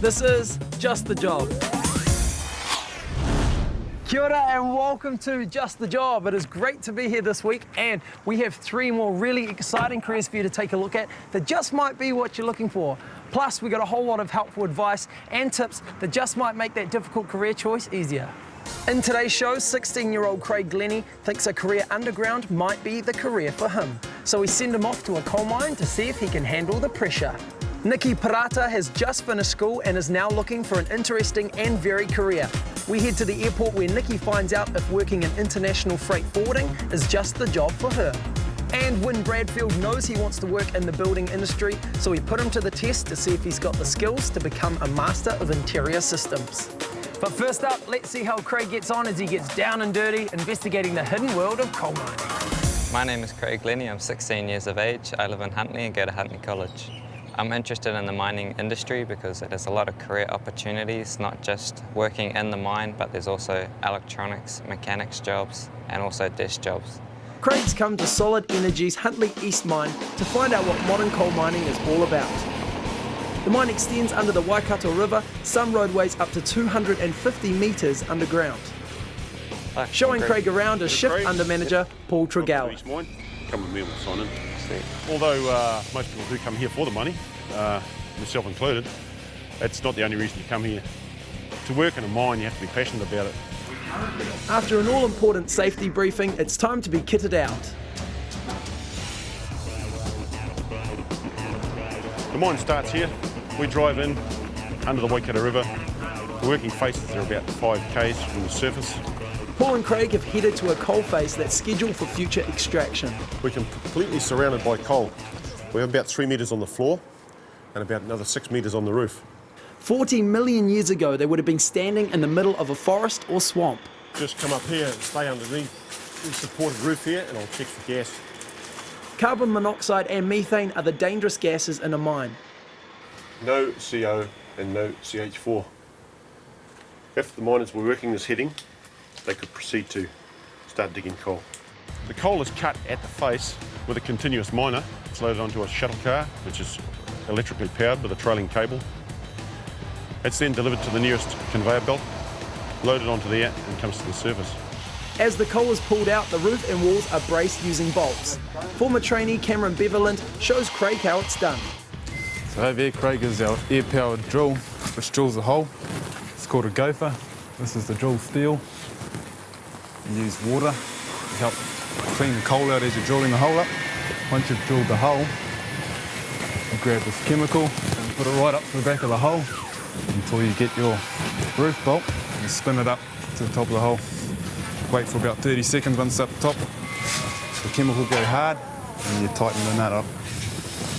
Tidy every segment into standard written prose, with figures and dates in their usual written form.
This is Just the Job. Kia ora and welcome to Just the Job. It is great to be here this week, and we have 3 more really exciting careers for you to take a look at that just might be what you're looking for. Plus, we got a whole lot of helpful advice and tips that just might make that difficult career choice easier. In today's show, 16-year-old Craig Glenie thinks a career underground might be the career for him. So we send him off to a coal mine to see if he can handle the pressure. Nikki Parata has just finished school and is now looking for an interesting and varied career. We head to the airport where Nikki finds out if working in international freight forwarding is just the job for her. And Wynne Bradfield knows he wants to work in the building industry, so we put him to the test to see if he's got the skills to become a master of interior systems. But first up, let's see how Craig gets on as he gets down and dirty investigating the hidden world of coal mining. My name is Craig Glenie. I'm 16 years of age. I live in Huntly and go to Huntly College. I'm interested in the mining industry because it has a lot of career opportunities, not just working in the mine, but there's also electronics, mechanics jobs, and also desk jobs. Craig's come to Solid Energy's Huntly East mine to find out what modern coal mining is all about. The mine extends under the Waikato River, some roadways up to 250 metres underground. Showing Craig around is shift under manager Paul Tregower. Come with me and we'll sign in. Although most people do come here for the money, myself included, it's not the only reason you come here. To work in a mine, you have to be passionate about it. After an all-important safety briefing, it's time to be kitted out. The mine starts here. We drive in under the Waikato River. The working faces are about 5 k's from the surface. Paul and Craig have headed to a coal face that's scheduled for future extraction. We're completely surrounded by coal. We have about 3 metres on the floor and about another 6 metres on the roof. 40 million years ago, they would have been standing in the middle of a forest or swamp. Just come up here and stay underneath the supported roof here and I'll check for gas. Carbon monoxide and methane are the dangerous gases in a mine. No CO and no CH4. If the miners were working this heading, they could proceed to start digging coal. The coal is cut at the face with a continuous miner. It's loaded onto a shuttle car, which is electrically powered with a trailing cable. It's then delivered to the nearest conveyor belt, loaded onto there and comes to the surface. As the coal is pulled out, the roof and walls are braced using bolts. Former trainee Cameron Beverland shows Craig how it's done. So over here, Craig, is our air-powered drill, which drills the hole. It's called a gopher. This is the drill steel. You use water to help clean the coal out as you're drilling the hole up. Once you've drilled the hole, you grab this chemical and put it right up to the back of the hole until you get your roof bolt and spin it up to the top of the hole. Wait for about 30 seconds once it's up the top. The chemical go hard and you tighten the nut up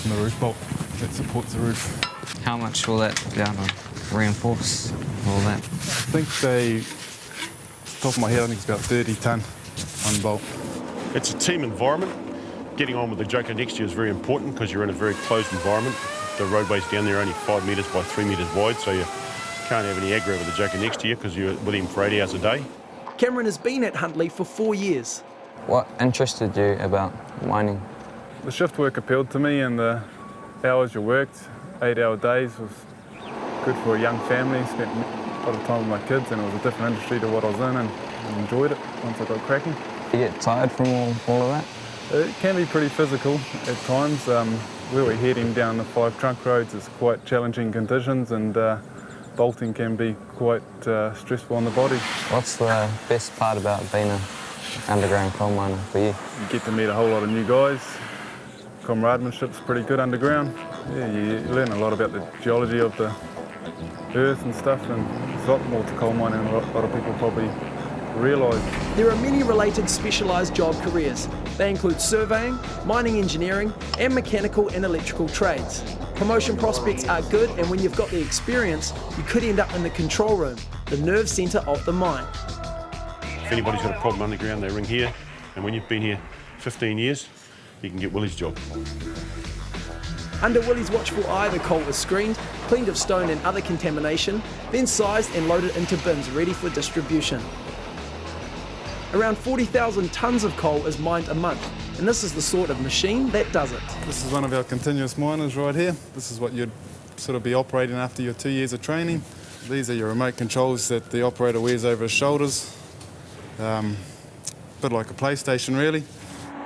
and the roof bolt that supports the roof. How much will that go to reinforce all that? I think they, off the top of my head, I think it's about 30 tonne one bolt. It's a team environment. Getting on with the joker next to you is very important because you're in a very closed environment. The roadways down there are only 5 metres by 3 metres wide, so you can't have any aggro with the joker next to you because you're with him for 8 hours a day. Cameron has been at Huntly for 4 years. What interested you about mining? The shift work appealed to me, and the hours you worked, 8-hour days, was good for a young family. Spent a lot of time with my kids, and it was a different industry to what I was in, and enjoyed it once I got cracking. You get tired from all of that? It can be pretty physical at times. Where we're heading down the 5 trunk roads is quite challenging conditions, and bolting can be quite stressful on the body. What's the best part about being an underground coal miner for you? You get to meet a whole lot of new guys. Comrademanship's pretty good underground. Yeah, you learn a lot about the geology of the earth and stuff, and there's a lot more to coal mining than a lot of people probably realise. There are many related specialised job careers. They include surveying, mining engineering, and mechanical and electrical trades. Promotion prospects are good, and when you've got the experience, you could end up in the control room, the nerve centre of the mine. If anybody's got a problem underground, they ring here, and when you've been here 15 years, you can get Willie's job. Under Willie's watchful eye, the coal is screened, cleaned of stone and other contamination, then sized and loaded into bins ready for distribution. Around 40,000 tonnes of coal is mined a month, and this is the sort of machine that does it. This is one of our continuous miners right here. This is what you'd sort of be operating after your 2 years of training. These are your remote controls that the operator wears over his shoulders. A bit like a PlayStation, really.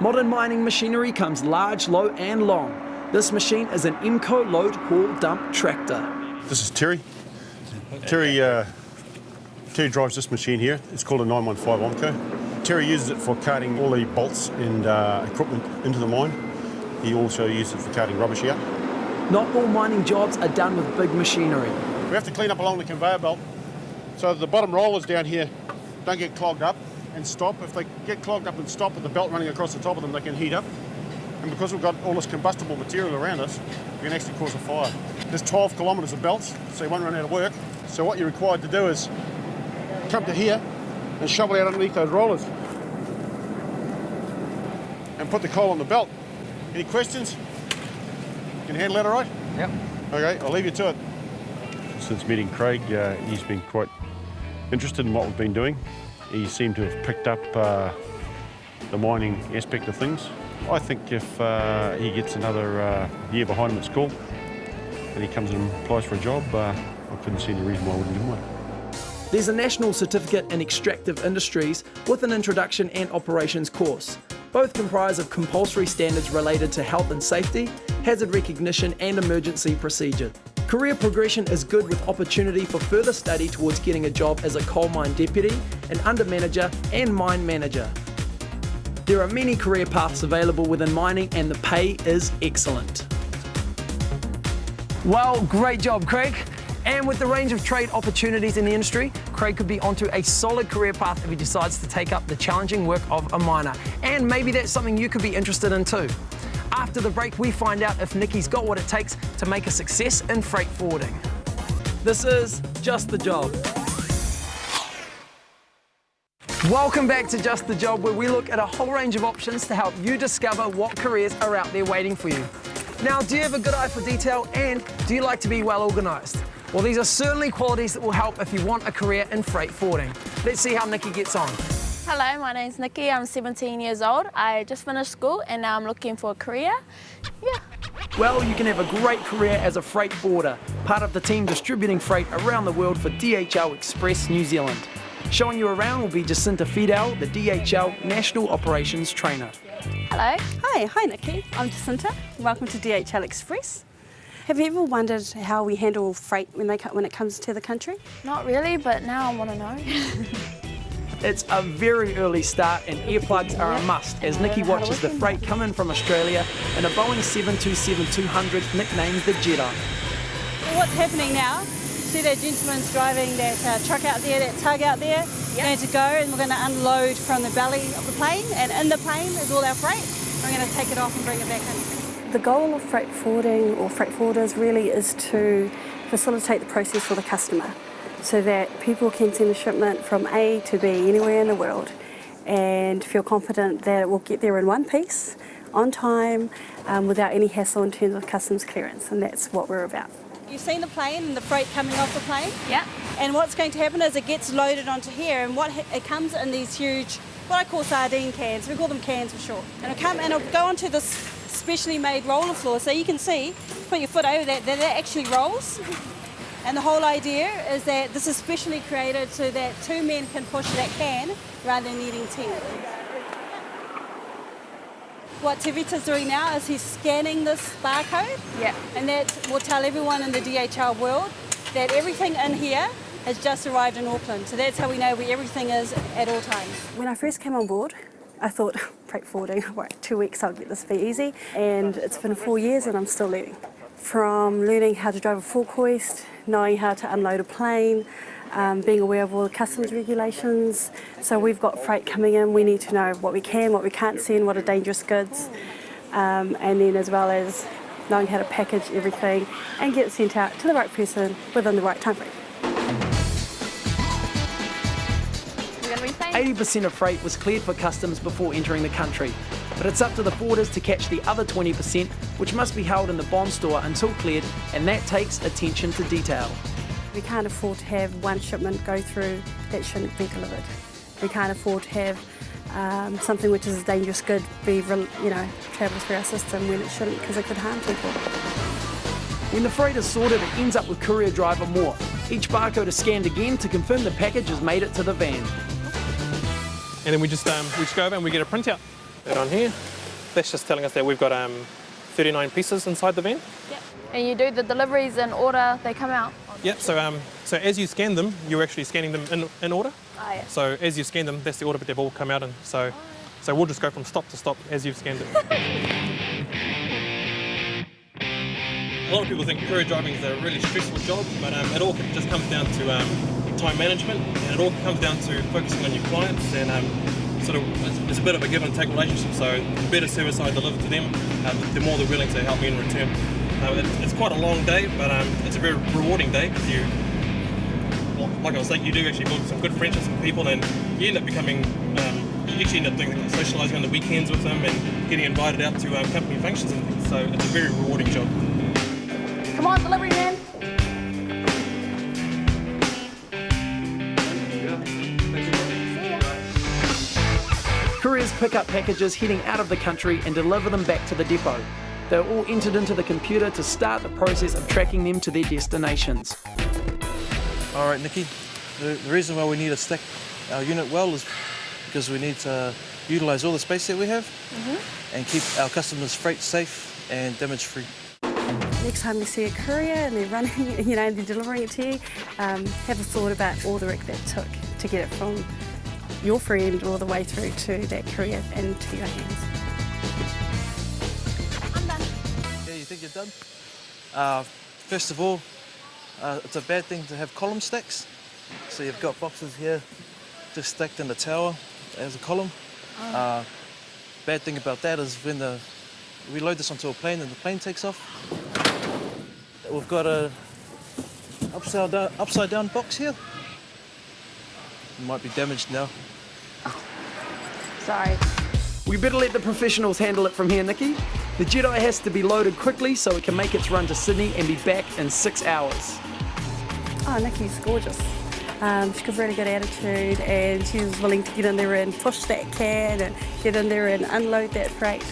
Modern mining machinery comes large, low and long. This machine is an Emco load haul dump tractor. This is Terry. Terry drives this machine here. It's called a 915 Omco. Terry uses it for carting all the bolts and equipment into the mine. He also uses it for carting rubbish out. Not all mining jobs are done with big machinery. We have to clean up along the conveyor belt, so the bottom rollers down here don't get clogged up and stop. If they get clogged up and stop with the belt running across the top of them, they can heat up. And because we've got all this combustible material around us, we can actually cause a fire. There's 12 kilometres of belts, so you won't run out of work. So what you're required to do is come to here and shovel out underneath those rollers and put the coal on the belt. Any questions? Can you handle that all right? Yep. Okay, I'll leave you to it. Since meeting Craig, he's been quite interested in what we've been doing. He seemed to have picked up the mining aspect of things. I think if he gets another year behind him at school and he comes and applies for a job, I couldn't see any reason why I wouldn't give him one. There's a National Certificate in Extractive Industries with an Introduction and Operations course. Both comprise of compulsory standards related to health and safety, hazard recognition and emergency procedure. Career progression is good with opportunity for further study towards getting a job as a coal mine deputy, an under manager and mine manager. There are many career paths available within mining and the pay is excellent. Well, great job, Craig. And with the range of trade opportunities in the industry, Craig could be onto a solid career path if he decides to take up the challenging work of a miner. And maybe that's something you could be interested in too. After the break, we find out if Nikki's got what it takes to make a success in freight forwarding. This is Just the Job. Welcome back to Just the Job, where we look at a whole range of options to help you discover what careers are out there waiting for you. Now, do you have a good eye for detail and do you like to be well organised? Well, these are certainly qualities that will help if you want a career in freight forwarding. Let's see how Nikki gets on. Hello, my name's Nikki. I'm 17 years old. I just finished school and now I'm looking for a career. Yeah. Well, you can have a great career as a freight forwarder, part of the team distributing freight around the world for DHL Express New Zealand. Showing you around will be Jacinta Fidel, the DHL National Operations Trainer. Hello. Hi Nikki. I'm Jacinta. Welcome to DHL Express. Have you ever wondered how we handle freight when it comes to the country? Not really, but now I want to know. It's a very early start and earplugs are a must as Nikki watches the freight come in from Australia in a Boeing 727-200 nicknamed the Jedi. Well, what's happening now? See that gentleman's driving that truck out there, that tug out there? Yep. Going to go and we're going to unload from the belly of the plane, and in the plane is all our freight. We're going to take it off and bring it back in. The goal of freight forwarding or freight forwarders really is to facilitate the process for the customer so that people can send a shipment from A to B anywhere in the world and feel confident that it will get there in one piece, on time, without any hassle in terms of customs clearance, and that's what we're about. You've seen the plane and the freight coming off the plane? Yeah. And what's going to happen is it gets loaded onto here, and it comes in these huge, what I call sardine cans. We call them cans for short. And it'll go onto this specially made roller floor, so you can see, put your foot over that actually rolls. And the whole idea is that this is specially created so that 2 men can push that can rather than needing 10. What Tevita's doing now is he's scanning this barcode. Yeah. And that will tell everyone in the DHL world that everything in here has just arrived in Auckland. So that's how we know where everything is at all times. When I first came on board, I thought, freight forwarding, right, 2 weeks I'll get this be easy. And it's been 4 years and I'm still learning. From learning how to drive a fork hoist, knowing how to unload a plane, being aware of all the customs regulations. So we've got freight coming in, we need to know what we can, what we can't send, what are dangerous goods, and then as well as knowing how to package everything and get it sent out to the right person within the right time frame. 80% of freight was cleared for customs before entering the country, but it's up to the forwarders to catch the other 20%, which must be held in the bond store until cleared, and that takes attention to detail. We can't afford to have one shipment go through that shouldn't be delivered. We can't afford to have something which is a dangerous good be, travel through our system when it shouldn't, because it could harm people. When the freight is sorted, it ends up with courier driver more. Each barcode is scanned again to confirm the package has made it to the van. And then we just go over and we get a printout. That on here, that's just telling us that we've got 39 pieces inside the van. Yep. And you do the deliveries in order they come out? Yep, so as you scan them, you're actually scanning them in order. Oh, yeah. So as you scan them, that's the order, but they've all come out in. So we'll just go from stop to stop as you've scanned it. A lot of people think courier driving is a really stressful job, but it all just comes down to time management, and it all comes down to focusing on your clients, and it's a bit of a give and take relationship. So the better service I deliver to them, the more they're willing to help me in return. It's quite a long day, but it's a very rewarding day because like I was saying, you do actually build some good friendships with people, and you end up becoming, you actually end up doing socialising on the weekends with them and getting invited out to company functions and things. So it's a very rewarding job. Come on, delivery man. Couriers pick up packages heading out of the country and deliver them back to the depot. They're all entered into the computer to start the process of tracking them to their destinations. All right, Nikki, the reason why we need to stack our unit well is because we need to utilise all the space that we have and keep our customers' freight safe and damage-free. Next time you see a courier and they're running, you know, they're delivering it to you, have a thought about all the work that took to get it from your friend all the way through to that courier and to your hands. I'm done. Yeah, you think you're done? First of all, it's a bad thing to have column stacks. So you've got boxes here just stacked in the tower as a column. Bad thing about that is when we load this onto a plane and the plane takes off, we've got a upside down box here. It might be damaged now. Sorry. We better let the professionals handle it from here, Nikki. The Jedi has to be loaded quickly so it can make its run to Sydney and be back in 6 hours. Oh, Nikki's gorgeous. She's got a really good attitude, and she's willing to get in there and push that can and get in there and unload that freight,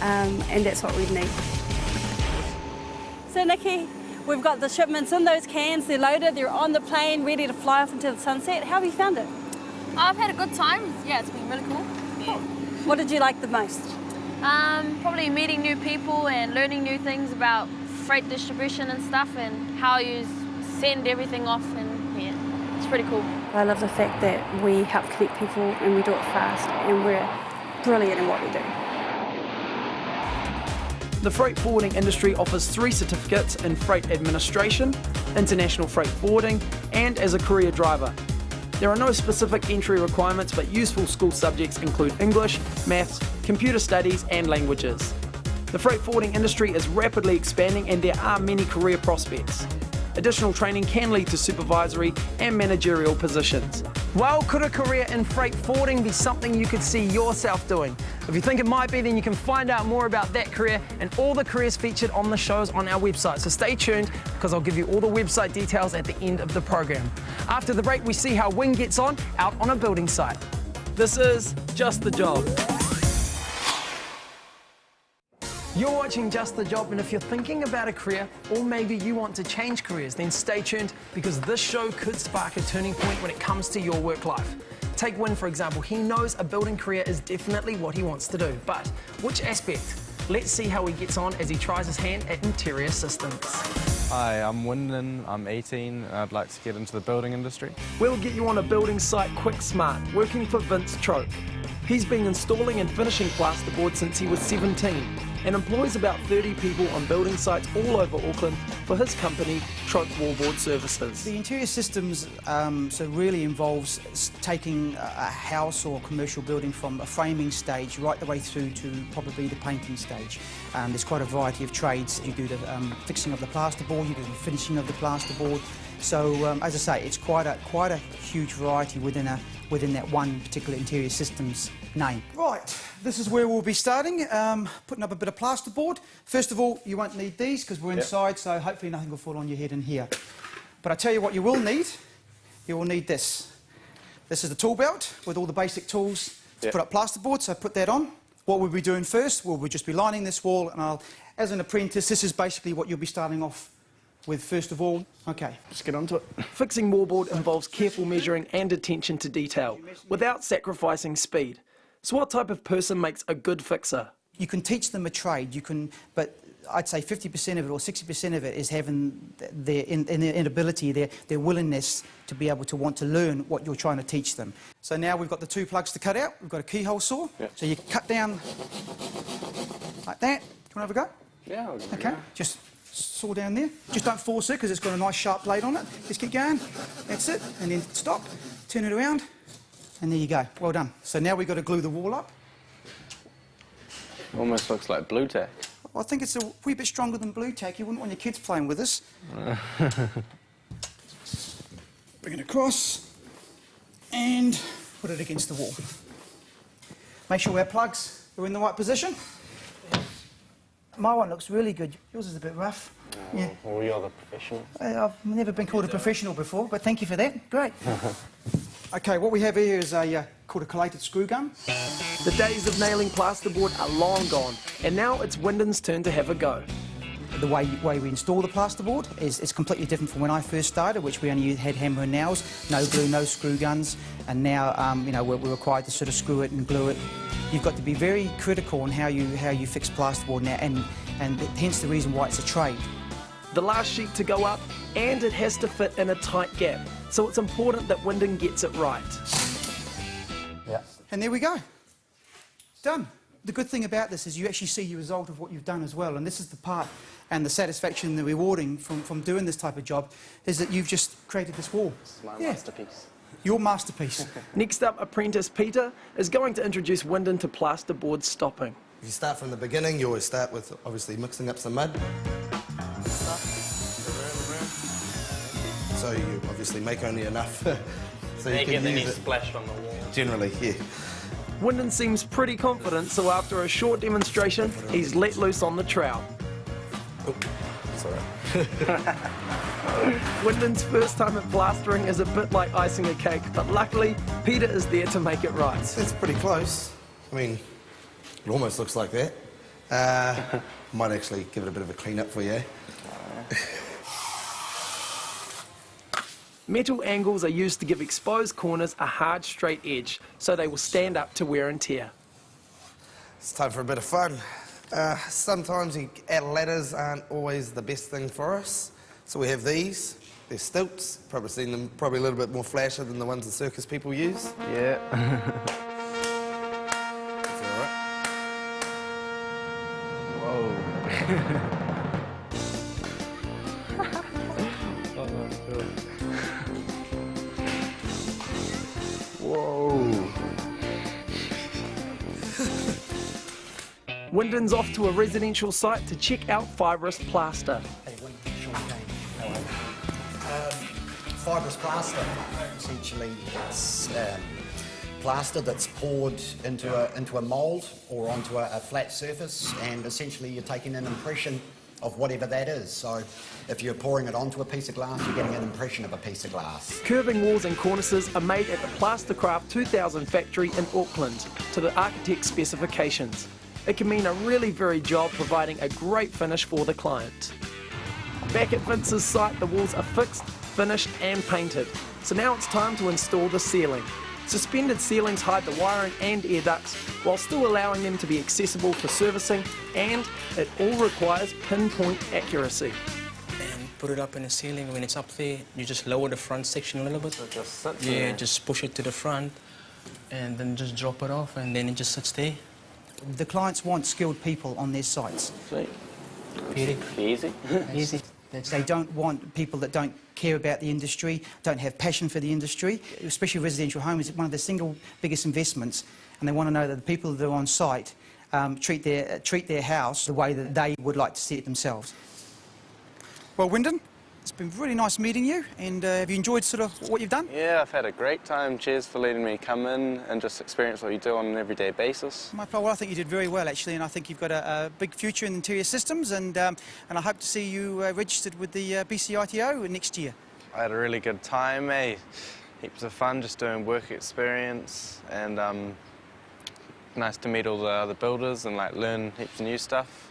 and that's what we need. So Nikki, we've got the shipments in those cans, they're loaded, they're on the plane, ready to fly off into the sunset. How have you found it? I've had a good time. Yeah, it's been really cool. Yeah. What did you like the most? Probably meeting new people and learning new things about freight distribution and stuff, and how you send everything off, and yeah, it's pretty cool. I love the fact that we help connect people and we do it fast, and we're brilliant in what we do. The freight forwarding industry offers 3 certificates in freight administration, international freight forwarding, and as a courier driver. There are no specific entry requirements, but useful school subjects include English, maths, computer studies, and languages. The freight forwarding industry is rapidly expanding, and there are many career prospects. Additional training can lead to supervisory and managerial positions. Well, could a career in freight forwarding be something you could see yourself doing? If you think it might be, then you can find out more about that career and all the careers featured on the shows on our website. So stay tuned, because I'll give you all the website details at the end of the program. After the break, we see how Wing gets on out on a building site. This is Just the Job. You're watching Just the Job, and if you're thinking about a career, or maybe you want to change careers, then stay tuned, because this show could spark a turning point when it comes to your work life. Take Win, for example. He knows a building career is definitely what he wants to do, but which aspect? Let's see how he gets on as he tries his hand at interior systems. Hi, I'm Wyndon, I'm 18, and I'd like to get into the building industry. We'll get you on a building site quick smart, working for Vince Troke. He's been installing and finishing plasterboard since he was 17 and employs about 30 people on building sites all over Auckland for his company, Troke Wallboard Services. The interior systems really involves taking a house or commercial building from a framing stage right the way through to probably the painting stage. There's quite a variety of trades. You do the fixing of the plasterboard, you do the finishing of the plasterboard. So as I say, it's quite a huge variety within that one particular interior systems name. Right, this is where we'll be starting, putting up a bit of plasterboard. First of all, you won't need these because we're inside, so hopefully nothing will fall on your head in here. But I tell you what you will need. You will need this. This is the tool belt with all the basic tools to put up plasterboard, so put that on. What we'll be doing first, we'll just be lining this wall, and as an apprentice, this is basically what you'll be starting off with, first of all, okay, let's get onto it. Fixing wallboard involves careful measuring and attention to detail, without sacrificing speed. So what type of person makes a good fixer? You can teach them a trade, but I'd say 50% of it or 60% of it is having their inability, their willingness to be able to want to learn what you're trying to teach them. So now we've got the 2 plugs to cut out. We've got a keyhole saw. Yep. So you cut down like that. Do you want to have a go? Yeah, I'll give it a Okay, go. just saw down there. Just don't force it because it's got a nice sharp blade on it. Just keep going. That's it. And then stop. Turn it around. And there you go. Well done. So now we've got to glue the wall up. Almost looks like blue tack. I think it's a wee bit stronger than blue tack. You wouldn't want your kids playing with this. Bring it across and put it against the wall. Make sure our plugs are in the right position. My one looks really good. Yours is a bit rough. Yeah. Well, we are the professionals. I've never been called a professional before, but thank you for that. Great. Okay, what we have here is called a collated screw gun. The days of nailing plasterboard are long gone, and now it's Wyndon's turn to have a go. The way we install the plasterboard is completely different from when I first started, which we only had hammer and nails, no glue, no screw guns, and now we're required to sort of screw it and glue it. You've got to be very critical on how you fix plasterboard now, and hence the reason why it's a trade. The last sheet to go up, and it has to fit in a tight gap, so it's important that Wyndon gets it right. Yeah. And there we go. Done. The good thing about this is you actually see the result of what you've done as well, and this is the part and the satisfaction and the rewarding from doing this type of job, is that you've just created this wall. It's my masterpiece. Your masterpiece. Next up, apprentice Peter is going to introduce Wyndon to plasterboard stopping. If you start from the beginning, you always start with obviously mixing up some mud. So you obviously make only enough so you can use it. Splash on the wall. Generally, yeah. Wyndon seems pretty confident, so after a short demonstration, he's let loose on the trowel. Oh, sorry. Wyndon's first time at plastering is a bit like icing a cake, but luckily, Peter is there to make it right. It's pretty close. I mean, it almost looks like that. Might actually give it a bit of a clean up for you. Metal angles are used to give exposed corners a hard, straight edge, so they will stand up to wear and tear. It's time for a bit of fun. Sometimes our ladders aren't always the best thing for us. So we have these. They're stilts. Probably seen them probably a little bit more flashy than the ones the circus people use. Yeah. That's all right. Whoa. Whoa. Wyndon's off to a residential site to check out fibrous plaster. Fibrous plaster, essentially, it's plaster that's poured into a mould or onto a flat surface, and essentially you're taking an impression of whatever that is. So if you're pouring it onto a piece of glass, you're getting an impression of a piece of glass. Curving walls and cornices are made at the Plastercraft 2000 factory in Auckland to the architect's specifications. It can mean a really varied job, providing a great finish for the client. Back at Vince's site, the walls are fixed, finished and painted. So now it's time to install the ceiling. Suspended ceilings hide the wiring and air ducts while still allowing them to be accessible for servicing, and it all requires pinpoint accuracy. And put it up in the ceiling. When it's up there, you just lower the front section a little bit. So it just sits yeah, just push it to the front and then just drop it off, and then it just sits there. The clients want skilled people on their sites. Sweet. Pretty Easy. easy. They don't want people that don't care about the industry, don't have passion for the industry. Especially residential home is one of the single biggest investments, and they want to know that the people that are on site treat their house the way that they would like to see it themselves. Well, Wyndon, it's been really nice meeting you, and have you enjoyed sort of what you've done? Yeah, I've had a great time. Cheers for letting me come in and just experience what you do on an everyday basis. Well, I think you did very well, actually, and I think you've got a big future in interior systems, and I hope to see you registered with the BCITO next year. I had a really good time, Heaps of fun just doing work experience, and nice to meet all the other builders and like learn heaps of new stuff.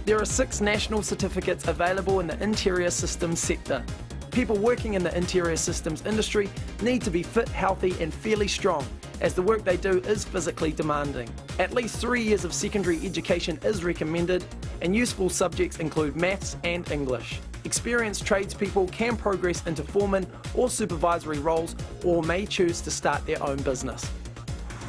There are 6 national certificates available in the interior systems sector. People working in the interior systems industry need to be fit, healthy and fairly strong, as the work they do is physically demanding. At least 3 years of secondary education is recommended, and useful subjects include maths and English. Experienced tradespeople can progress into foreman or supervisory roles, or may choose to start their own business.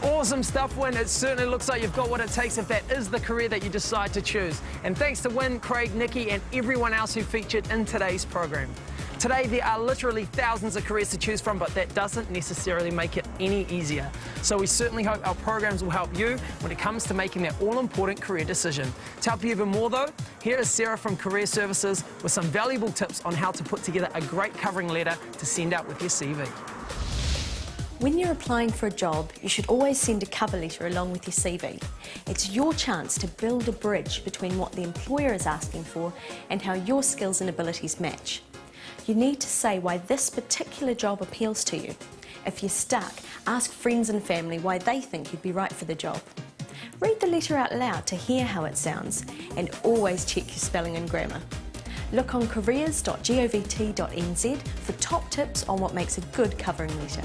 Awesome stuff, Wynn. It certainly looks like you've got what it takes if that is the career that you decide to choose. And thanks to Wynn, Craig, Nikki and everyone else who featured in today's program. Today there are literally thousands of careers to choose from, but that doesn't necessarily make it any easier. So we certainly hope our programs will help you when it comes to making that all-important career decision. To help you even more though, here is Sarah from Career Services with some valuable tips on how to put together a great covering letter to send out with your CV. When you're applying for a job, you should always send a cover letter along with your CV. It's your chance to build a bridge between what the employer is asking for and how your skills and abilities match. You need to say why this particular job appeals to you. If you're stuck, ask friends and family why they think you'd be right for the job. Read the letter out loud to hear how it sounds, and always check your spelling and grammar. Look on careers.govt.nz for top tips on what makes a good covering letter.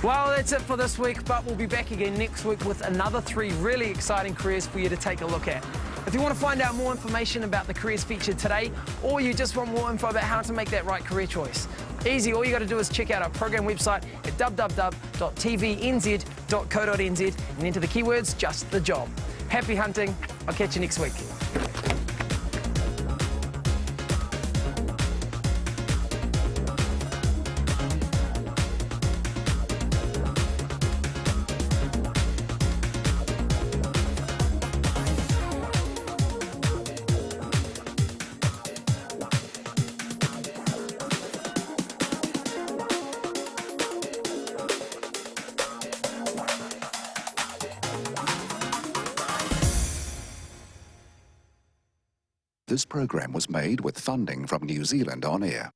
Well, that's it for this week, but we'll be back again next week with another 3 really exciting careers for you to take a look at. If you want to find out more information about the careers featured today, or you just want more info about how to make that right career choice, easy, all you got to do is check out our program website at www.tvnz.co.nz and enter the keywords Just the Job. Happy hunting, I'll catch you next week. This program was made with funding from New Zealand On Air.